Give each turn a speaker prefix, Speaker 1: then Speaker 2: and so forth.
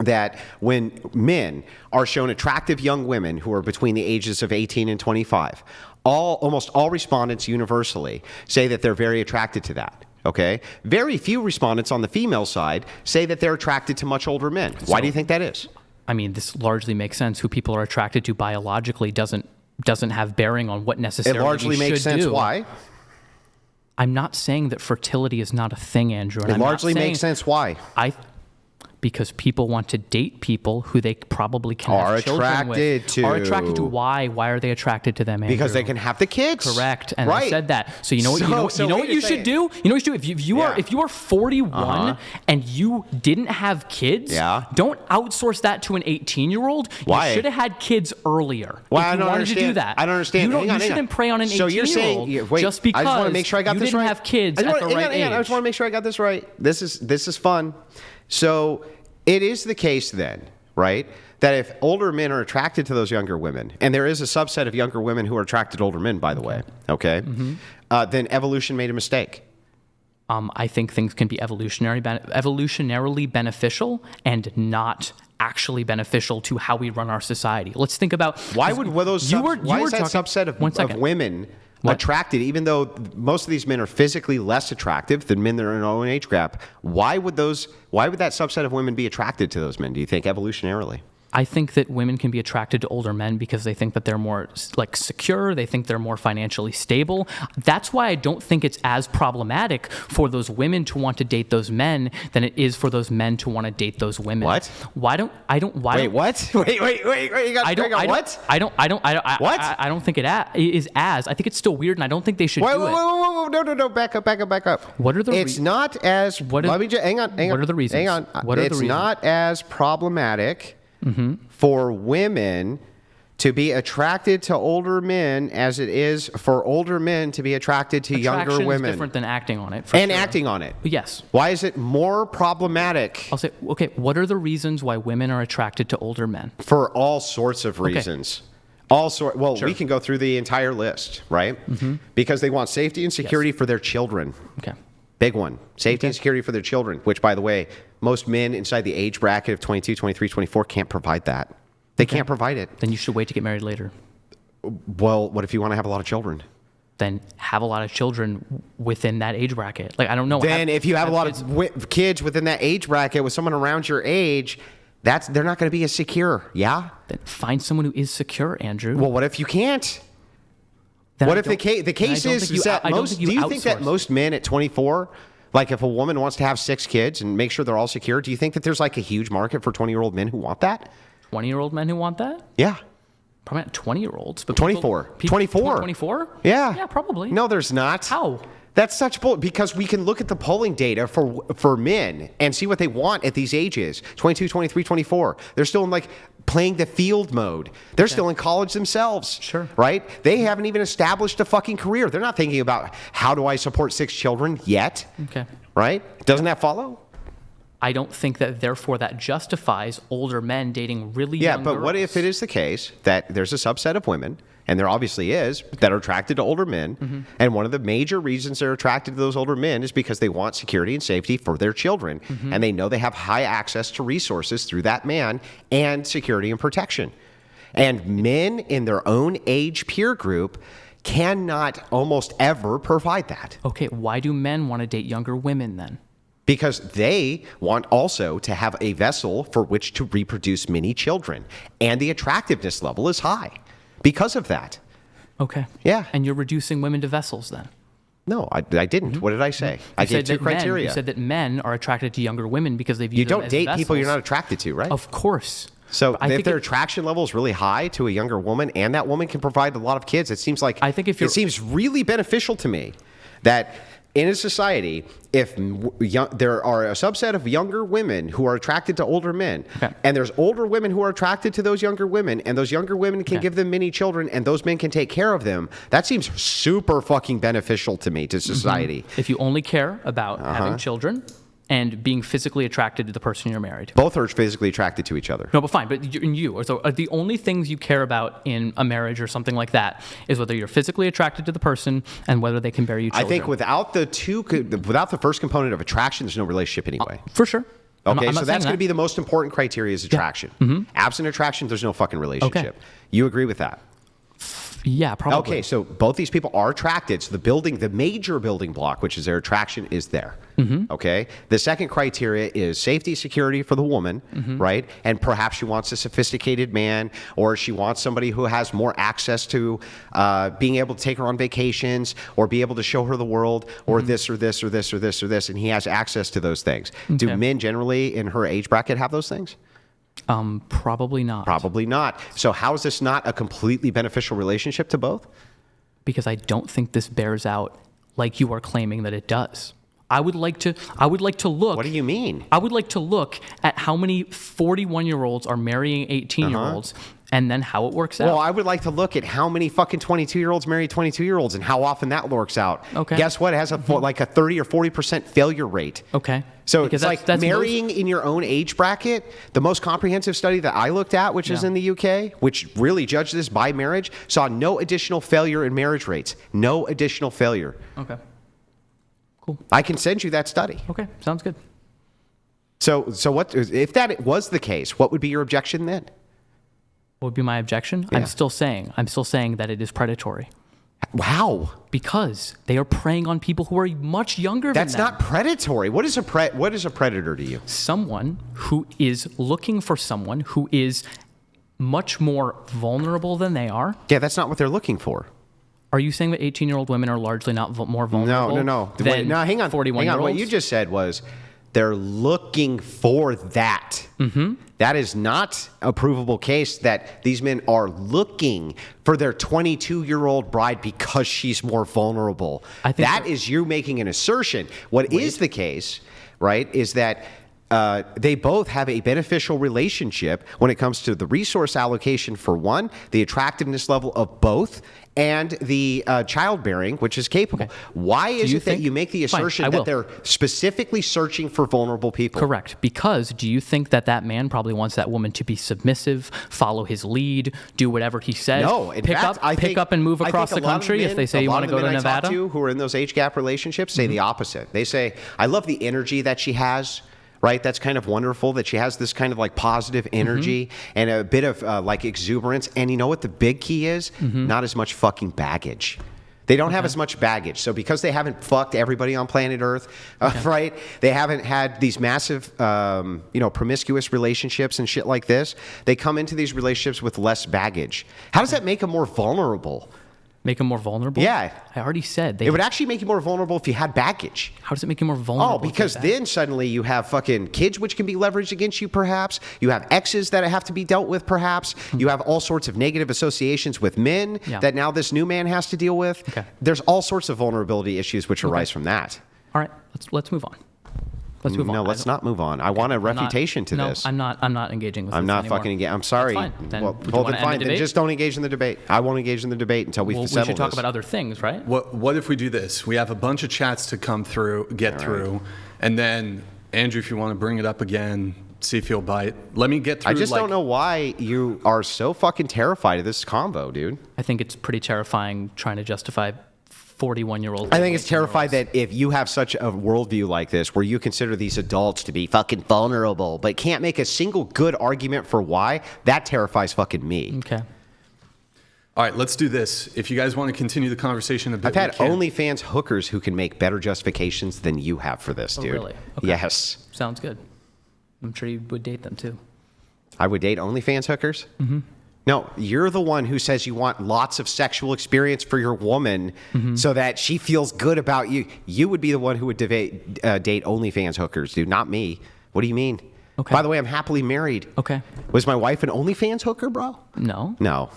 Speaker 1: that when men are shown attractive young women who are between the ages of 18 and 25, almost all respondents universally say that they're very attracted to that. Okay? Very few respondents on the female side say that they're attracted to much older men. Why do you think that is?
Speaker 2: I mean, this largely makes sense. Who people are attracted to biologically doesn't have bearing on what necessarily
Speaker 1: it largely makes sense.
Speaker 2: Do.
Speaker 1: Why?
Speaker 2: I'm not saying that fertility is not a thing, Andrew. And
Speaker 1: it largely makes sense. Why?
Speaker 2: Because people want to date people who they probably can have children with. Are attracted to. Why? Why are they attracted to them, Andrew?
Speaker 1: Because they can have the kids.
Speaker 2: Correct. And I said that. So you know what? You know what you should do? You know what you should do? If you are 41 and you didn't have kids, don't outsource that to an 18-year-old.
Speaker 1: Why?
Speaker 2: You should have had kids earlier.
Speaker 1: Why?
Speaker 2: If you wanted to do that.
Speaker 1: I don't understand.
Speaker 2: You shouldn't prey on an 18-year-old just because
Speaker 1: I just want to make sure I got
Speaker 2: you
Speaker 1: this
Speaker 2: didn't
Speaker 1: right.
Speaker 2: have kids at the right age.
Speaker 1: I just want to make sure I got this right. This is fun. So it is the case then, right, that if older men are attracted to those younger women, and there is a subset of younger women who are attracted to older men, by the way, okay, then evolution made a mistake.
Speaker 2: I think things can be evolutionarily beneficial and not actually beneficial to how we run our society. Let's think about
Speaker 1: why is that subset of women attracted, even though most of these men are physically less attractive than men that are in their own age gap. Why would that subset of women be attracted to those men, do you think, evolutionarily?
Speaker 2: I think that women can be attracted to older men because they think that they're more secure. They think they're more financially stable. That's why I don't think it's as problematic for those women to want to date those men than it is for those men to want to date those women.
Speaker 1: What?
Speaker 2: Wait, what?
Speaker 1: Wait, you got what?
Speaker 2: I don't think it is as. I think it's still weird, and I don't think they should do it.
Speaker 1: Whoa, no, back up.
Speaker 2: What are the
Speaker 1: It's not as. Let me just hang on.
Speaker 2: What are the reasons?
Speaker 1: Hang on. It's not as problematic for women to be attracted to older men as it is for older men to be attracted to younger women.
Speaker 2: Attraction is different than acting on it.
Speaker 1: Acting on it.
Speaker 2: Yes.
Speaker 1: Why is it more problematic?
Speaker 2: I'll say, okay, what are the reasons why women are attracted to older men?
Speaker 1: For all sorts of reasons. We can go through the entire list, right? Because they want safety and security for their children.
Speaker 2: Okay.
Speaker 1: Big one. Safety and security for their children, which, by the way, most men inside the age bracket of 22, 23, 24 can't provide that. They can't provide it.
Speaker 2: Then you should wait to get married later.
Speaker 1: Well, what if you want to have a lot of children?
Speaker 2: Then have a lot of children within that age bracket. Like, I don't know.
Speaker 1: Then if you have a lot of kids within that age bracket with someone around your age, they're not going to be as secure, yeah?
Speaker 2: Then find someone who is secure, Andrew.
Speaker 1: Well, what if you can't? What if the case is that do you think that most men at 24, like if a woman wants to have 6 kids and make sure they're all secure, do you think that there's like a huge market for 20-year-old men who want that?
Speaker 2: 20-year-old men who want that?
Speaker 1: Yeah.
Speaker 2: Probably not 20-year-olds, but
Speaker 1: 24. 24.
Speaker 2: 24?
Speaker 1: Yeah.
Speaker 2: Yeah, probably.
Speaker 1: No, there's not.
Speaker 2: How?
Speaker 1: That's such bull, because we can look at the polling data for men and see what they want at these ages, 22, 23, 24. They're still in playing the field mode. They're still in college themselves.
Speaker 2: Sure.
Speaker 1: Right? They haven't even established a fucking career. They're not thinking about how do I support 6 children yet.
Speaker 2: Okay.
Speaker 1: Right? Doesn't that follow?
Speaker 2: I don't think that therefore that justifies older men dating really young girls.
Speaker 1: But what if it is the case that there's a subset of women, and there obviously is, that are attracted to older men, and one of the major reasons they're attracted to those older men is because they want security and safety for their children, and they know they have high access to resources through that man and security and protection. And men in their own age peer group cannot almost ever provide that.
Speaker 2: Okay, why do men want to date younger women then?
Speaker 1: Because they want also to have a vessel for which to reproduce many children. And the attractiveness level is high because of that.
Speaker 2: Okay.
Speaker 1: Yeah.
Speaker 2: And you're reducing women to vessels then?
Speaker 1: No, I didn't. What did I say? I gave 2 criteria.
Speaker 2: You said that men are attracted to younger women because they view them as vessels.
Speaker 1: You don't date people you're not attracted to, right?
Speaker 2: Of course.
Speaker 1: So if their attraction level is really high to a younger woman and that woman can provide a lot of kids, it seems like it seems really beneficial to me that in a society, if there are a subset of younger women who are attracted to older men, and there's older women who are attracted to those younger women, and those younger women can give them many children, and those men can take care of them, that seems super fucking beneficial to me, to society.
Speaker 2: If you only care about having children and being physically attracted to the person you're married.
Speaker 1: Both are physically attracted to each other.
Speaker 2: No, but fine. But so the only things you care about in a marriage or something like that is whether you're physically attracted to the person and whether they can bear you children.
Speaker 1: I think without the first component of attraction, there's no relationship anyway.
Speaker 2: For sure.
Speaker 1: Okay,
Speaker 2: I'm
Speaker 1: so
Speaker 2: not
Speaker 1: that's
Speaker 2: saying
Speaker 1: going to
Speaker 2: that.
Speaker 1: be the most important criteria is attraction. Absent attraction, there's no fucking relationship. You agree with that?
Speaker 2: Yeah, probably.
Speaker 1: Okay, so both these people are attracted. So the major building block, which is their attraction, is there. Okay. The second criteria is safety, security for the woman, right? And perhaps she wants a sophisticated man, or she wants somebody who has more access to being able to take her on vacations, or be able to show her the world, or this, or this, or this, or this, or this, and he has access to those things. Do men generally in her age bracket have those things?
Speaker 2: Probably not.
Speaker 1: Probably not. So how is this not a completely beneficial relationship to both?
Speaker 2: Because I don't think this bears out like you are claiming that it does. I would like to look.
Speaker 1: What do you mean?
Speaker 2: I would like to look at how many 41-year-olds are marrying 18-year-olds and then how it works out.
Speaker 1: Well, I would like to look at how many fucking 22-year-olds marry 22-year-olds and how often that works out.
Speaker 2: Okay.
Speaker 1: Guess what? It has like a 30 or 40% failure rate.
Speaker 2: Okay.
Speaker 1: So
Speaker 2: Because
Speaker 1: it's like marrying in your own age bracket. The most comprehensive study that I looked at, which is in the UK, which really judged this by marriage, saw no additional failure in marriage rates. No additional failure.
Speaker 2: Okay. Cool.
Speaker 1: I can send you that study.
Speaker 2: Okay. Sounds good.
Speaker 1: So what if that was the case? What would be your objection then?
Speaker 2: What would be my objection?
Speaker 1: Yeah.
Speaker 2: I'm still saying that it is predatory.
Speaker 1: Wow.
Speaker 2: Because they are preying on people who are much younger than them.
Speaker 1: That's not predatory. What is a predator to you?
Speaker 2: Someone who is looking for someone who is much more vulnerable than they are.
Speaker 1: Yeah, that's not what they're looking for.
Speaker 2: Are you saying that 18-year-old women are largely not more vulnerable?
Speaker 1: No.
Speaker 2: Than
Speaker 1: Wait, no, hang on.
Speaker 2: 41-year-olds?
Speaker 1: What you just said was they're looking for that. That is not a provable case that these men are looking for their 22-year-old bride because she's more vulnerable.
Speaker 2: I think
Speaker 1: that is you making an assertion. What is the case, right, is that they both have a beneficial relationship when it comes to the resource allocation for one, the attractiveness level of both, and the childbearing, which is capable.
Speaker 2: Okay.
Speaker 1: Why is it that you make the assertion
Speaker 2: Fine,
Speaker 1: that they're specifically searching for vulnerable people?
Speaker 2: Correct. Because do you think that man probably wants that woman to be submissive, follow his lead, do whatever he says?
Speaker 1: No, in fact,
Speaker 2: pick up and move
Speaker 1: I
Speaker 2: across
Speaker 1: think
Speaker 2: the country if they say you want to go to
Speaker 1: I
Speaker 2: Nevada?
Speaker 1: talk to who are in those age gap relationships say the opposite. They say, I love the energy that she has. Right? That's kind of wonderful that she has this kind of like positive energy and a bit of like exuberance. And you know what the big key is? Not as much fucking baggage. They don't have as much baggage. So because they haven't fucked everybody on planet Earth, right? They haven't had these massive, promiscuous relationships and shit like this. They come into these relationships with less baggage. How does that make them more vulnerable?
Speaker 2: Make them more vulnerable?
Speaker 1: Yeah.
Speaker 2: I already said.
Speaker 1: It would actually make you more vulnerable if you had baggage.
Speaker 2: How does it make you more vulnerable?
Speaker 1: Oh, because then suddenly you have fucking kids which can be leveraged against you, perhaps. You have exes that have to be dealt with, perhaps. You have all sorts of negative associations with men that now this new man has to deal with.
Speaker 2: Okay.
Speaker 1: There's all sorts of vulnerability issues which arise from that.
Speaker 2: All right, let's move on. Let's move on.
Speaker 1: No, let's not move on. I want a refutation to this.
Speaker 2: I'm not engaging with this
Speaker 1: I'm not
Speaker 2: anymore.
Speaker 1: fucking engaging. I'm sorry.
Speaker 2: That's fine. Then,
Speaker 1: well,
Speaker 2: do you
Speaker 1: well
Speaker 2: wanna
Speaker 1: then
Speaker 2: end the
Speaker 1: fine. Then
Speaker 2: debate?
Speaker 1: just don't engage in the debate. I won't engage in the debate until we settle
Speaker 2: we should talk
Speaker 1: this.
Speaker 2: about other things, right?
Speaker 3: What if we do this? We have a bunch of chats to come through, get through, and then Andrew, if you want to bring it up again, see if you'll bite. Let me get through.
Speaker 1: I just don't know why you are so fucking terrified of this convo, dude.
Speaker 2: I think it's pretty terrifying trying to justify 41-year-olds.
Speaker 1: I think it's terrified that if you have such a worldview like this, where you consider these adults to be fucking vulnerable, but can't make a single good argument for why, that terrifies fucking me.
Speaker 2: Okay.
Speaker 3: All right, let's do this. If you guys want to continue the conversation a bit,
Speaker 1: I've had
Speaker 3: we can.
Speaker 1: OnlyFans hookers who can make better justifications than you have for this, dude.
Speaker 2: Really? Okay.
Speaker 1: Yes.
Speaker 2: Sounds good. I'm sure you would date them too.
Speaker 1: I would date OnlyFans hookers? Mm-hmm. No, you're the one who says you want lots of sexual experience for your woman so that she feels good about you. You would be the one who would date OnlyFans hookers, dude, not me. What do you mean?
Speaker 2: Okay.
Speaker 1: By the way, I'm happily married.
Speaker 2: Okay.
Speaker 1: Was my wife an OnlyFans hooker, bro?
Speaker 2: No.
Speaker 1: No.